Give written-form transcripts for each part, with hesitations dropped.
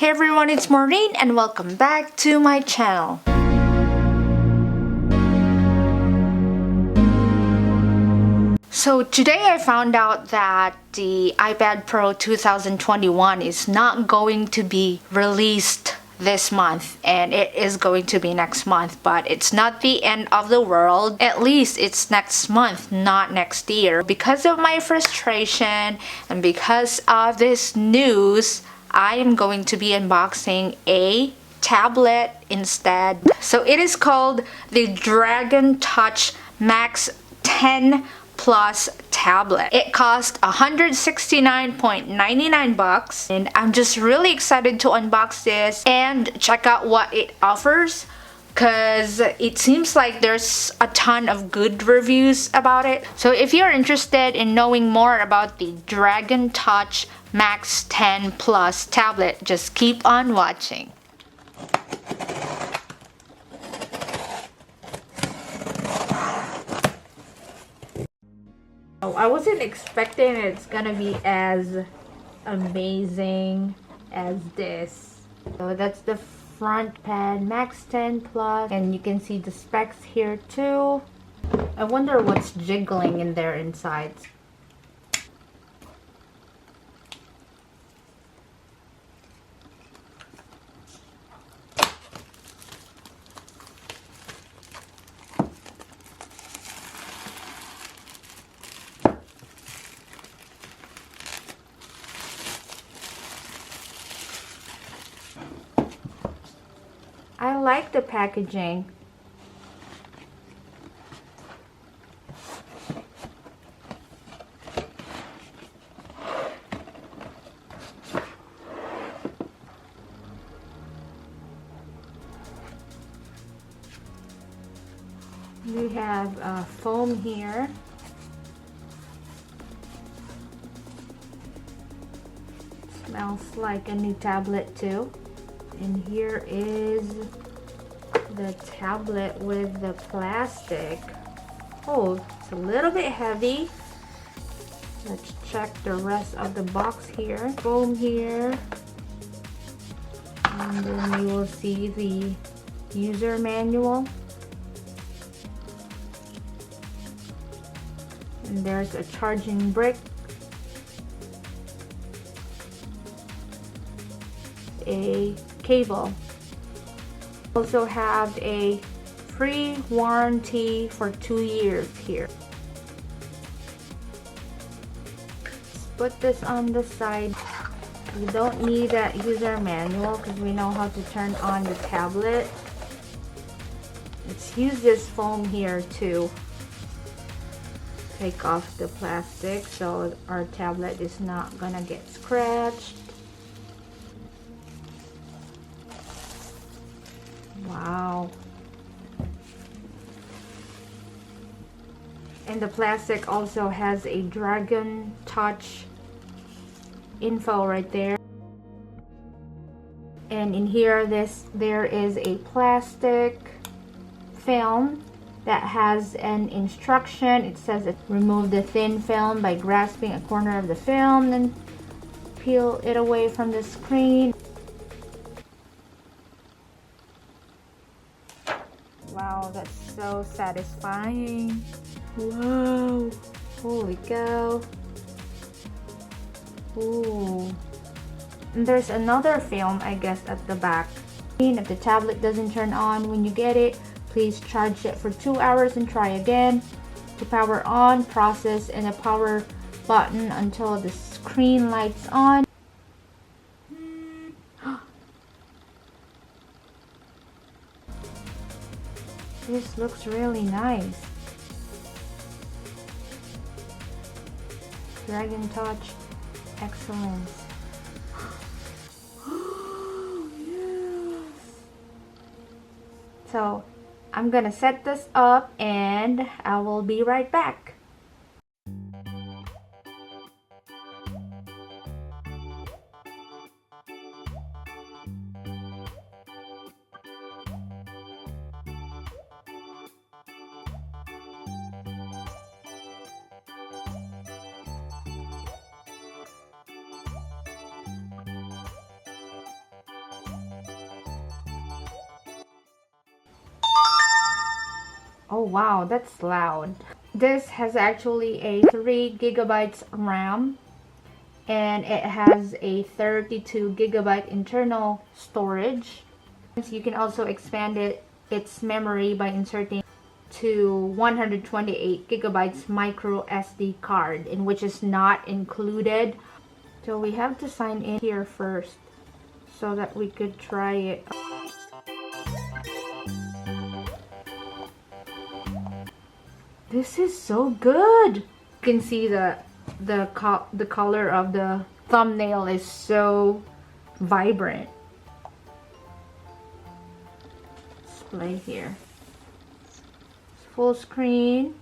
Hey everyone, it's Maureen and welcome back to my channel. So today I found out that the iPad Pro 2021 is not going to be released this month, and it is going to be next month, but it's not the end of the world. At least it's next month, not next year. Because of my frustration and because of this news, I am going to be unboxing a tablet instead. So it is called the Dragon Touch Max 10 Plus tablet. It cost $169.99 and I'm just really excited to unbox this and check out what it offers, because it seems like there's a ton of good reviews about it. So if you're interested in knowing more about the Dragon Touch Max 10 Plus tablet, just keep on watching. I wasn't expecting it's gonna be as amazing as this. So that's the front pad, Max 10 Plus, and you can see the specs here too. I wonder what's jiggling in there inside. I like the packaging. We have foam here. Smells like a new tablet too. And here is the tablet with the plastic. Oh, it's a little bit heavy. Let's check the rest of the box here. Foam here. And then you will see the user manual. And there's a charging brick. A cable. Also have a free warranty for 2 years here. Let's put this on the side. We don't need that user manual because we know how to turn on the tablet. Let's use this foam here to take off the plastic so our tablet is not gonna get scratched. Wow. And the plastic also has a Dragon Touch info right there. And in here there is a plastic film that has an instruction. It says remove the thin film by grasping a corner of the film, then peel it away from the screen. Wow, that's so satisfying. Wow. Holy cow. Ooh. And there's another film, I guess, at the back. If the tablet doesn't turn on when you get it, please charge it for 2 hours and try again. To power on, process in a power button until the screen lights on. This looks really nice. Dragon Touch Excellence. Yes. So I'm gonna set this up and I will be right back. Oh wow, that's loud. This has actually a 3 gigabytes RAM, and it has a 32 gigabyte internal storage. You can also expand its memory by inserting to 128 gigabytes micro SD card, in which is not included. So we have to sign in here first so that we could try it. This is so good. You can see the color of the thumbnail is so vibrant. Display here. Full screen.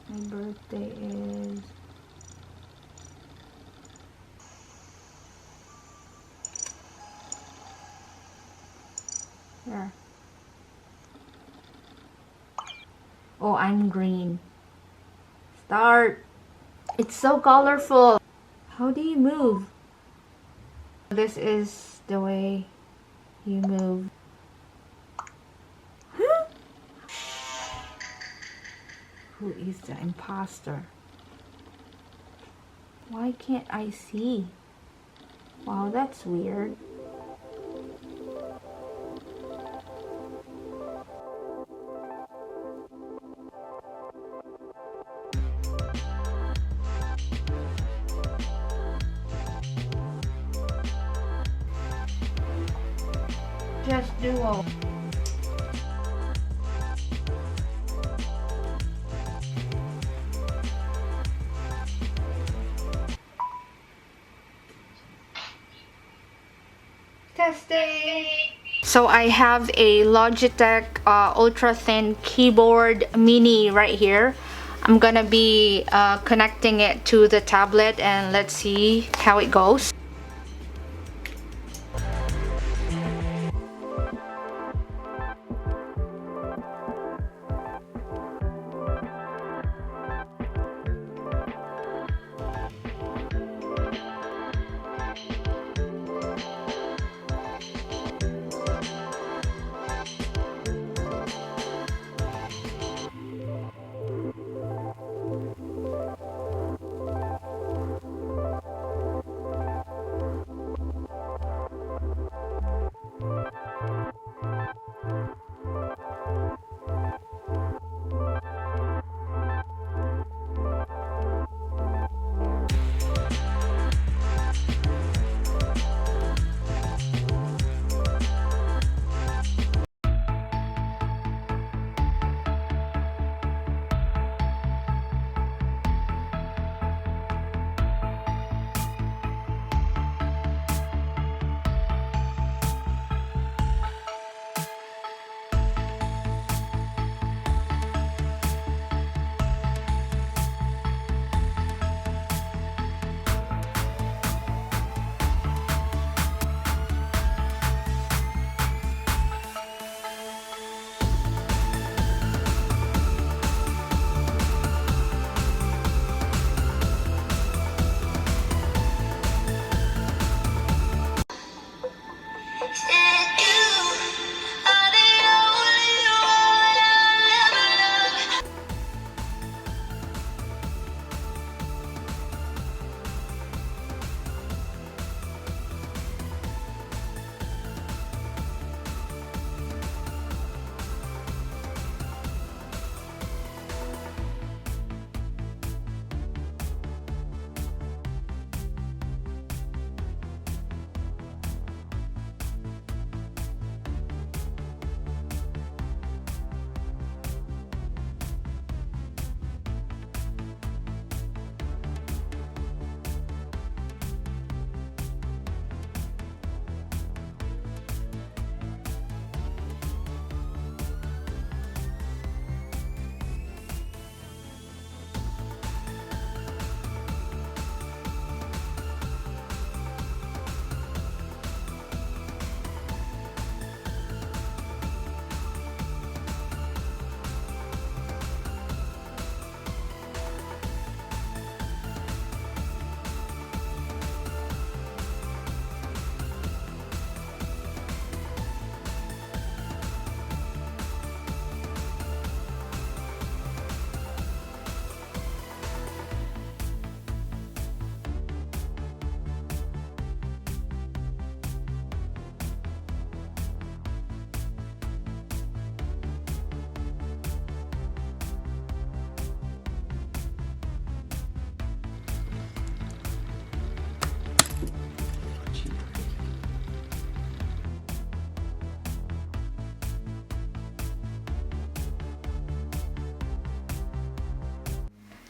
My birthday is there. Oh, I'm green. Start. It's so colorful. How do you move? This is the way you move. Who is the imposter? Why can't I see? Wow, that's weird. Just duo. Testing. So I have a Logitech ultra thin keyboard mini right here. I'm gonna be connecting it to the tablet, and let's see how it goes.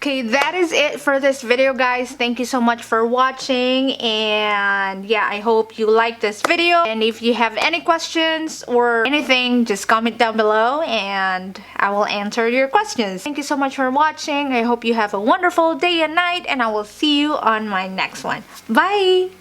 Okay, that is it for this video, guys. Thank you so much for watching, and yeah, I hope you like this video. And if you have any questions or anything, just comment down below and I will answer your questions. Thank you so much for watching. I hope you have a wonderful day and night, and I will see you on my next one. Bye!